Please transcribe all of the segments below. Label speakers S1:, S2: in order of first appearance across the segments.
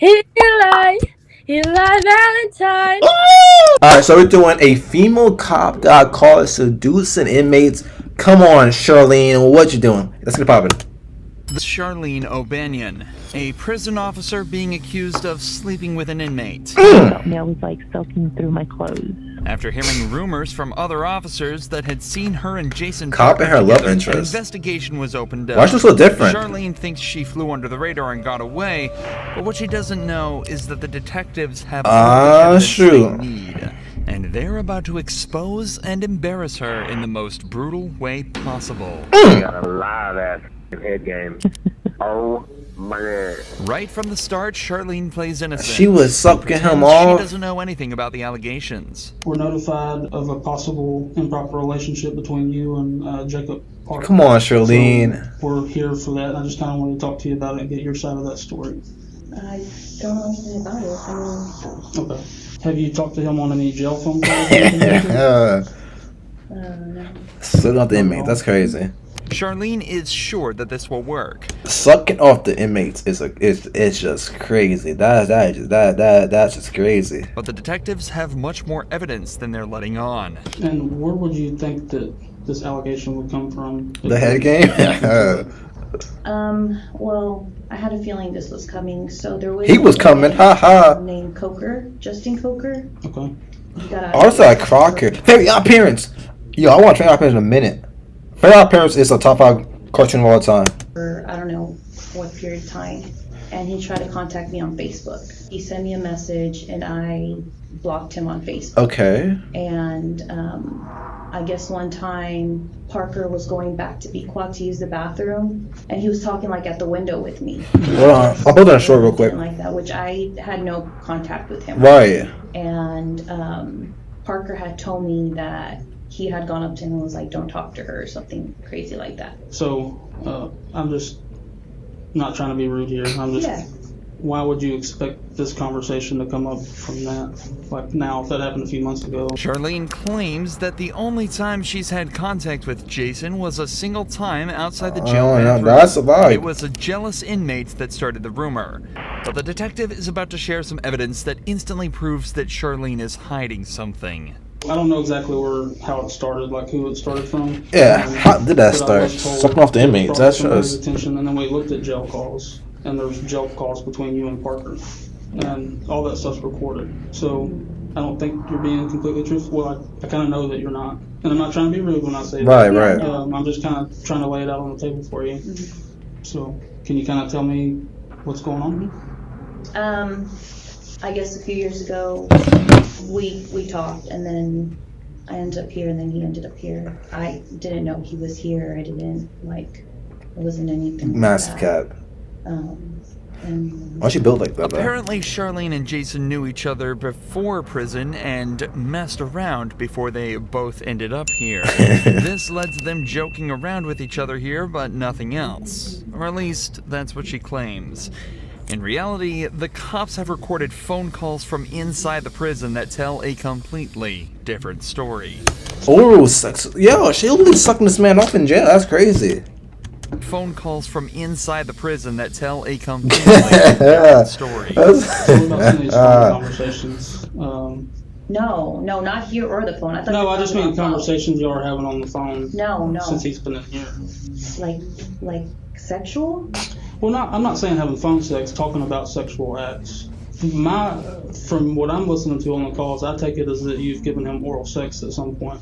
S1: Eli, Eli Valentine.
S2: Alright, so we're doing a female cop got caught seducing inmates. Come on, Charlene, what you doing? Let's get popping.
S3: Charlene O'Banion, a prison officer being accused of sleeping with an inmate.
S4: I was like soaking through my clothes.
S3: After hearing rumors from other officers that had seen her and Jason
S2: Cop and her love interest.
S3: an investigation was opened up.
S2: Why is she so different?
S3: Charlene thinks she flew under the radar and got away, but what she doesn't know is that the detectives have all the evidence they need, and they're about to expose and embarrass her in the most brutal way possible.
S5: You got a live ass head game. Oh my God.
S3: Right from the start, Charlene plays innocent.
S2: She was sucking him
S3: She
S2: off.
S3: doesn't know anything about the allegations.
S6: We're notified of a possible improper relationship between you and Jacob Park.
S2: Come on, Charlene.
S6: So we're here for that. I just kind of want to talk to you about it and get your side of that story.
S7: I don't know anything about it.
S6: Okay. Have you talked to him on any jail phone calls?
S7: No.
S2: Sucking off the inmates, that's crazy.
S3: Charlene is sure that this will work.
S2: Sucking off the inmates it's just crazy. That's just crazy.
S3: But the detectives have much more evidence than they're letting on.
S6: And where would you think that this allegation would come from?
S2: The head game?
S7: Well, I had a feeling this was coming. So there was.
S2: He was coming, haha.
S7: Named Coker, Justin Coker.
S6: Okay.
S7: He got out.
S2: Also like Crocker. Very Odd Parents. Yo, I want to Very Odd Parents in a minute. Very Odd Parents is a top 5 cartoon of all time.
S7: For I don't know what period of time, and he tried to contact me on Facebook. He sent me a message, and I blocked him on Facebook.
S2: Okay.
S7: And I guess one time Parker was going back to Bequat to use the bathroom, and he was talking like at the window with me.
S2: Hold on, I'll put that on short real quick.
S7: Like that, which I had no contact with him.
S2: Right.
S7: And Parker had told me that he had gone up to him and was like, "Don't talk to her," or something crazy like that.
S6: So I'm just not trying to be rude here. I'm just.
S7: Yeah.
S6: Why would you expect this conversation to come up from that? Like now, if that happened a few months ago.
S3: Charlene claims that the only time she's had contact with Jason was a single time outside the jail bathroom.
S2: That's a lie.
S3: It was a jealous inmate that started the rumor. But the detective is about to share some evidence that instantly proves that Charlene is hiding something.
S6: I don't know exactly how it started, like who it started from.
S2: Yeah, how did that
S6: But I
S2: start?
S6: was told
S2: Sucking off the inmates,
S6: brought
S2: that's
S6: somebody's
S2: just...
S6: attention, and then we looked at jail calls, and there was jail calls between you and Parker, and all that stuff's recorded. So I don't think you're being completely truthful. Well, I kind of know that you're not, and I'm not trying to be rude when I say
S2: Right,
S6: that.
S2: right.
S6: I'm just kind of trying to lay it out on the table for you. So can you kind of tell me what's going on?
S7: I guess a few years ago we talked, and then I ended up here, and then he ended up here. I didn't know he was here. I didn't it wasn't anything.
S2: Massive
S7: like
S2: cap.
S7: and
S2: Why'd she build like that, though?
S3: Apparently, Charlene and Jason knew each other before prison and messed around before they both ended up here. This led to them joking around with each other here, but nothing else. Or at least, that's what she claims. In reality, the cops have recorded phone calls from inside the prison that tell a completely different story.
S2: Oral sex. Yo, she literally sucking this man off in jail. That's crazy.
S3: Phone calls from inside the prison that tell a completely different story.
S6: So what about some of these phone conversations?
S7: no, not here or the phone. I thought.
S6: No, I just mean conversations you are having on the phone.
S7: No.
S6: Since he's been in here.
S7: Like sexual.
S6: Well, I'm not saying having phone sex, talking about sexual acts. From what I'm listening to on the calls, I take it as that you've given him oral sex at some point,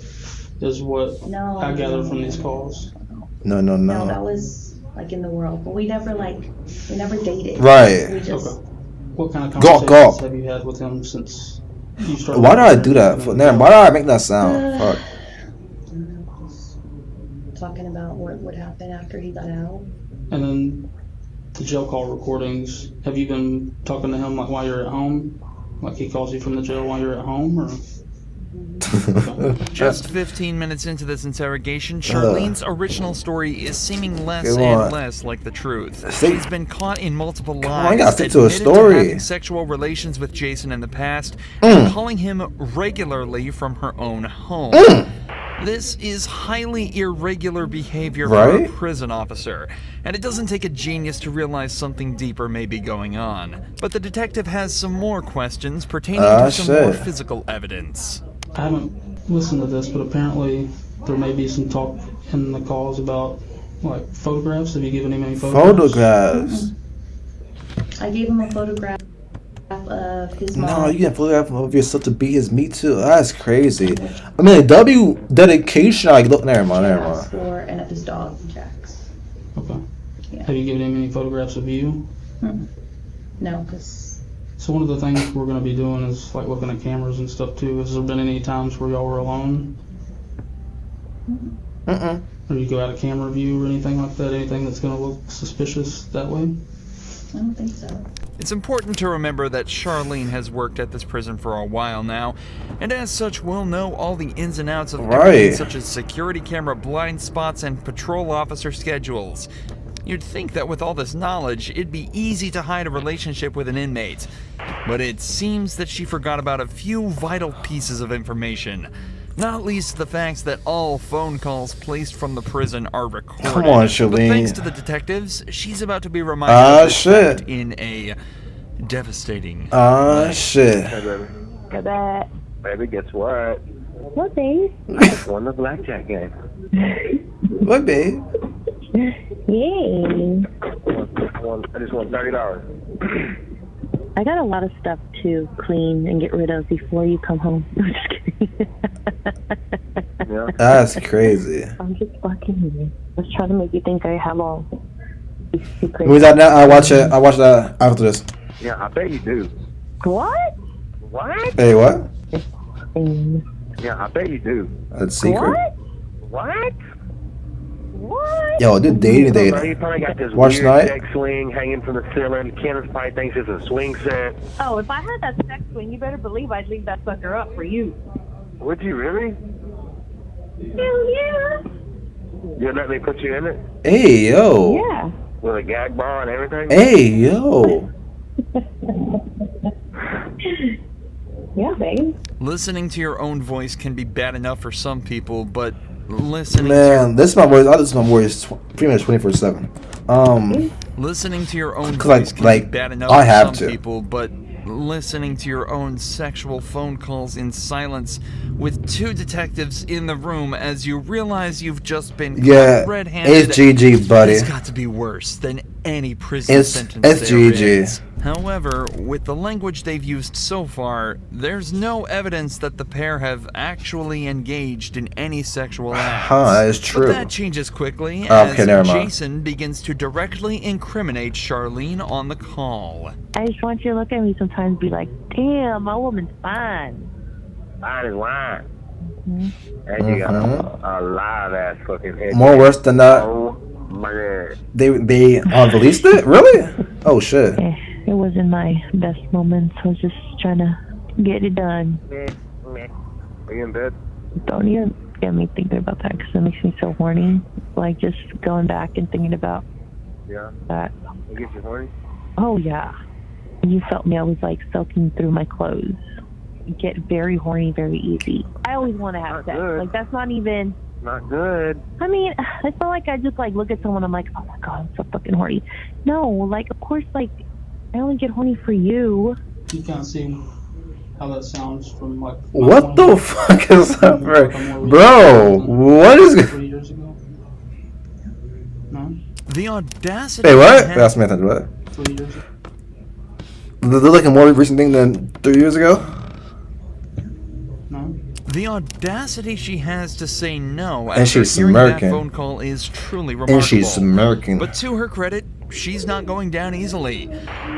S6: is what I gather from these calls.
S2: No.
S7: No, that was like in the world, but we never dated.
S2: Right.
S7: We just,
S6: Okay. What kind of conversations have you had with him since you started?
S2: Why did I do that? Why did I make that sound? Fuck.
S7: talking about what would happen after he got out.
S6: And then the jail call recordings, have you been talking to him like while you're at home? Like he calls you from the jail while you're at home, or?
S3: Just 15 minutes into this interrogation, Charlene's original story is seeming less
S2: Come
S3: and
S2: on.
S3: less like the truth.
S2: See?
S3: She's been caught in multiple
S2: Come on, I
S3: lies,
S2: gotta stick to a
S3: admitted
S2: story.
S3: having sexual relations with Jason in the past, and calling him regularly from her own home. This is highly irregular behavior
S2: Right?
S3: for a prison officer, and it doesn't take a genius to realize something deeper may be going on. But the detective has some more questions pertaining to some more
S2: shit.
S3: physical evidence.
S6: I haven't listened to this, but apparently there may be some talk in the calls about like photographs. Have you given him any photographs?
S7: I gave him a photograph of his mom.
S2: No, you can photograph of yourself to be his meat too. That's crazy. I mean, W dedication. Like, look, never mind.
S7: And of his dog, Jax.
S6: Okay.
S7: Yeah.
S6: Have you given him any photographs of you?
S7: No, because
S6: So one of the things we're going to be doing is like looking at cameras and stuff too. Has there been any times where y'all were alone? Or you go out of camera view or anything like that? Anything that's going to look suspicious that way?
S7: I don't think so.
S3: It's important to remember that Charlene has worked at this prison for a while now, and as such will know all the ins and outs of everything such as security camera blind spots and patrol officer schedules. You'd think that with all this knowledge, it'd be easy to hide a relationship with an inmate, but it seems that she forgot about a few vital pieces of information. Not least the facts that all phone calls placed from the prison are recorded.
S2: Come on, Charlene.
S3: But thanks to the detectives, she's about to be reminded of this fact in a devastating way.
S2: Shit.
S5: Hey, baby.
S4: Go back.
S5: Baby, guess what?
S4: What, babe?
S5: Won the blackjack game.
S2: What, babe?
S4: Yay.
S5: I just won $30.
S4: I got a lot of stuff to clean and get rid of before you come home. I'm just kidding.
S5: Yeah.
S2: That's crazy.
S4: I'm just fucking with you. I was trying to make you think I have all these secrets.
S2: Who's that now? I watch that after this.
S5: Yeah, I bet you do.
S4: What?
S5: What?
S2: Hey, what?
S5: Yeah, I bet you do.
S2: That's secret.
S5: What?
S4: What?
S2: Yo, dude, dating.
S5: You probably got this
S2: Watch
S5: weird
S2: night.
S5: sex swing hanging from the ceiling. Kenneth probably thinks it's a swing set.
S4: Oh, if I had that sex swing, you better believe I'd leave that sucker up for you.
S5: Would you really?
S4: Hell yeah.
S5: You'd let me put you in it?
S2: Hey, yo.
S4: Yeah.
S5: With a gag bar and everything?
S2: Hey, yo.
S4: Yeah, babe.
S3: Listening to your own voice can be bad enough for some people, but listening
S2: Man, this is my voice. I listen to my voice pretty much 24/7.
S3: listening to your own
S2: 'Cause,
S3: voice can
S2: like,
S3: be bad enough
S2: I
S3: for
S2: have
S3: some
S2: to.
S3: people, but listening to your own sexual phone calls in silence with two detectives in the room as you realize you've just been
S2: Yeah,
S3: caught red-handed.
S2: it's GG, buddy.
S3: It's got to be worse than any prison
S2: It's
S3: sentence there
S2: GG.
S3: is. However, with the language they've used so far, there's no evidence that the pair have actually engaged in any sexual acts.
S2: That is true.
S3: But that changes quickly
S2: Okay, never
S3: as
S2: mind.
S3: Jason begins to directly incriminate Charlene on the call.
S4: I just want you to look at me sometimes and be like, damn, my woman's fine.
S5: Fine as wine. And you got a live ass fucking head.
S2: More worse than that.
S5: Oh my god.
S2: They released it? Really? Oh shit.
S4: Yeah, it wasn't my best moments. I was just trying to get it done.
S5: Are you in bed?
S4: Don't even get me thinking about that because it makes me so horny. Like just going back and thinking about
S5: Yeah.
S4: that.
S5: It gets you horny?
S4: Oh yeah. When you felt me, I was like soaking through my clothes. Get very horny very easy. I always want to have
S5: Not
S4: sex.
S5: good.
S4: Like that's not even.
S5: Not good.
S4: I mean, I feel like I just like look at someone. I'm like, oh my god, I'm so fucking horny. No, like of course, like I only get horny for you.
S6: You can't see how that sounds from like.
S2: What the fuck is that, bro? What is?
S6: 3 years ago. No.
S3: The audacity.
S2: Hey, what?
S3: he
S2: That's
S3: has-
S2: me. What?
S6: 3 years ago.
S2: They're like a more recent thing than 3 years ago.
S6: No.
S3: The audacity she has to say no
S2: And
S3: after
S2: she's
S3: hearing that
S2: smirking.
S3: phone call is truly remarkable.
S2: And she's smirking.
S3: But to her credit, she's not going down easily.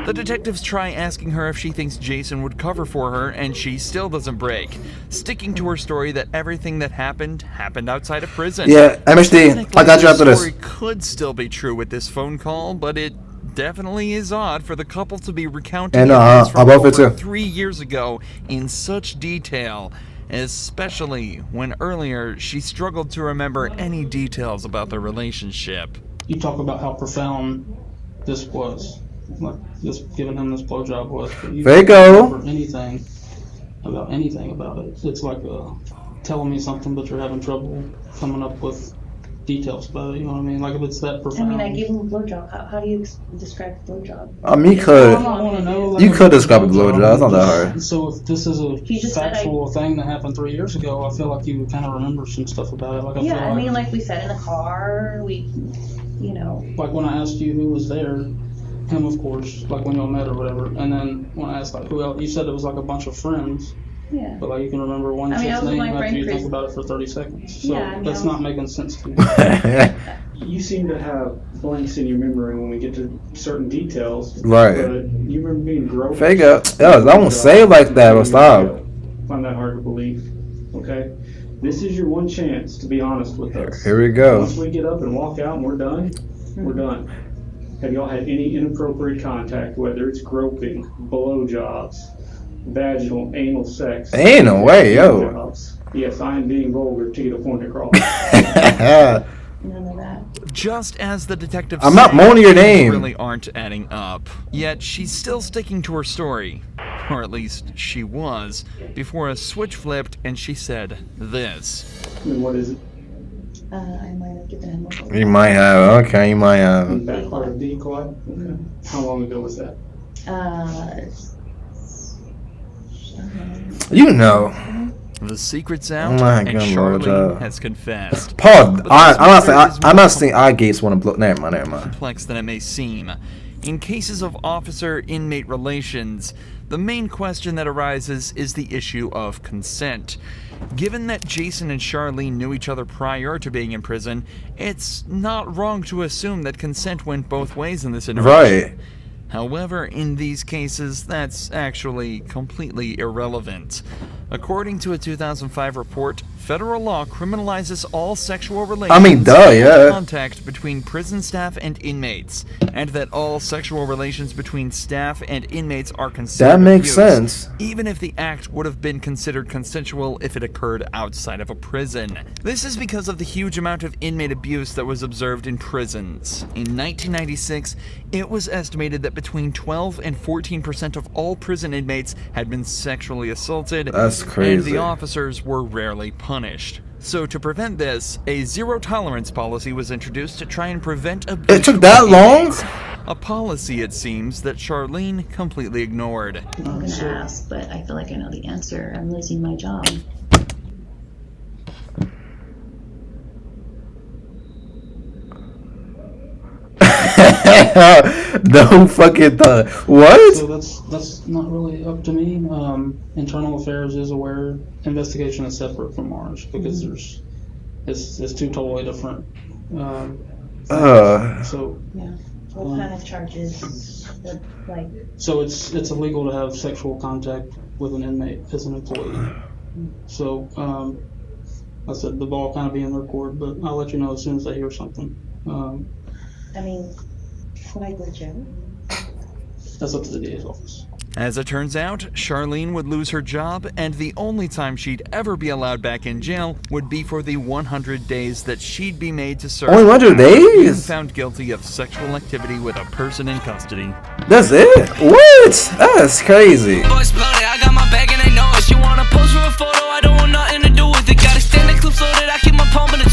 S3: The detectives try asking her if she thinks Jason would cover for her, and she still doesn't break, sticking to her story that everything that happened outside of prison.
S2: Yeah, MHD, I got you after
S3: The
S2: this.
S3: story could still be true with this phone call, but it definitely is odd for the couple to be recounting
S2: And,
S3: events from
S2: I'll vote for
S3: over
S2: it too.
S3: 3 years ago in such detail, especially when earlier she struggled to remember any details about their relationship.
S6: You talk about how profound this was, like just giving him this blowjob was. But you
S2: Faco.
S6: don't remember anything about it. It's like a telling me something, but you're having trouble coming up with details about it. You know what I mean? Like if it's that
S7: I
S6: profound.
S7: mean, I gave him a blowjob. How do you describe a blowjob?
S2: I mean, you could describe a blowjob. It's not that hard.
S6: So if this is a
S7: just said
S6: factual thing that happened 3 years ago, I feel like you would kind of remember some stuff about it. Like I feel
S7: I mean, like we sat in the car.
S6: Like when I asked you who was there, him of course, like when y'all met or whatever, and then when I asked like who else, you said it was like a bunch of friends.
S7: Yeah.
S6: But like you can remember one chick's name after you think about it for 30 seconds. So that's not making sense to me.
S8: You seem to have blanks in your memory when we get to certain details.
S2: Right.
S8: But you remember being groped.
S2: Fake up. I won't say it like that, but stop.
S8: Find that hard to believe. Okay? This is your one chance to be honest with us.
S2: Here we go.
S8: Once we get up and walk out and we're done, we're done. Have y'all had any inappropriate contact, whether it's groping, blowjobs, vaginal, anal sex?
S2: Ain't no way, yo.
S8: Yes, I am being vulgar to get a point across.
S7: None of that.
S3: Just as the detective
S2: I'm not moaning your name.
S3: Really aren't adding up. Yet she's still sticking to her story. Or at least she was, before a switch flipped and she said this.
S8: And what is it?
S7: I might have given him a
S2: You might have. Okay, you might have.
S8: Back part of decoy? Okay. How long ago was that?
S2: You know.
S3: The secret's out,
S2: Oh my
S3: and
S2: God,
S3: Charlene
S2: Lord,
S3: has confessed.
S2: Paul,
S3: But
S2: I'm not saying I gave one a blow. Never mind.
S3: Complex than it may seem. In cases of officer-inmate relations, the main question that arises is the issue of consent. Given that Jason and Charlene knew each other prior to being in prison, it's not wrong to assume that consent went both ways in this interaction.
S2: Right.
S3: However, in these cases, that's actually completely irrelevant. According to a 2005 report, federal law criminalizes all sexual relations contact between prison staff and inmates, and that all sexual relations between staff and inmates are considered
S2: That makes
S3: abuse,
S2: sense.
S3: even if the act would have been considered consensual if it occurred outside of a prison. This is because of the huge amount of inmate abuse that was observed in prisons. In 1996, it was estimated that between 12 and 14% of all prison inmates had been sexually assaulted.
S2: That's crazy.
S3: And the officers were rarely punished. So to prevent this, a zero-tolerance policy was introduced to try and prevent abuse.
S2: It took that long?
S3: A policy, it seems, that Charlene completely ignored.
S7: I'm gonna ask, but I feel like I know the answer. I'm losing my job.
S2: No fucking thought. What?
S6: So that's not really up to me. Internal Affairs is aware. Investigation is separate from ours because it's two totally different. So
S7: Yeah. What kind of charges? Like.
S6: So it's illegal to have sexual contact with an inmate as an employee. So I said the ball kind of be in their court, but I'll let you know as soon as I hear something.
S7: I mean, should I go to jail?
S6: That's up to the DA's office.
S3: As it turns out, Charlene would lose her job, and the only time she'd ever be allowed back in jail would be for the 100 days that she'd be made to serve.
S2: Only 100
S3: Being
S2: days?
S3: found guilty of sexual activity with a person in custody.
S2: That's it? What? That's crazy.
S9: Boys bloated, I got my bag and they know it. She wanna pose for a photo, I don't want nothing to do with it. Gotta stand the clip so that I keep my palm in the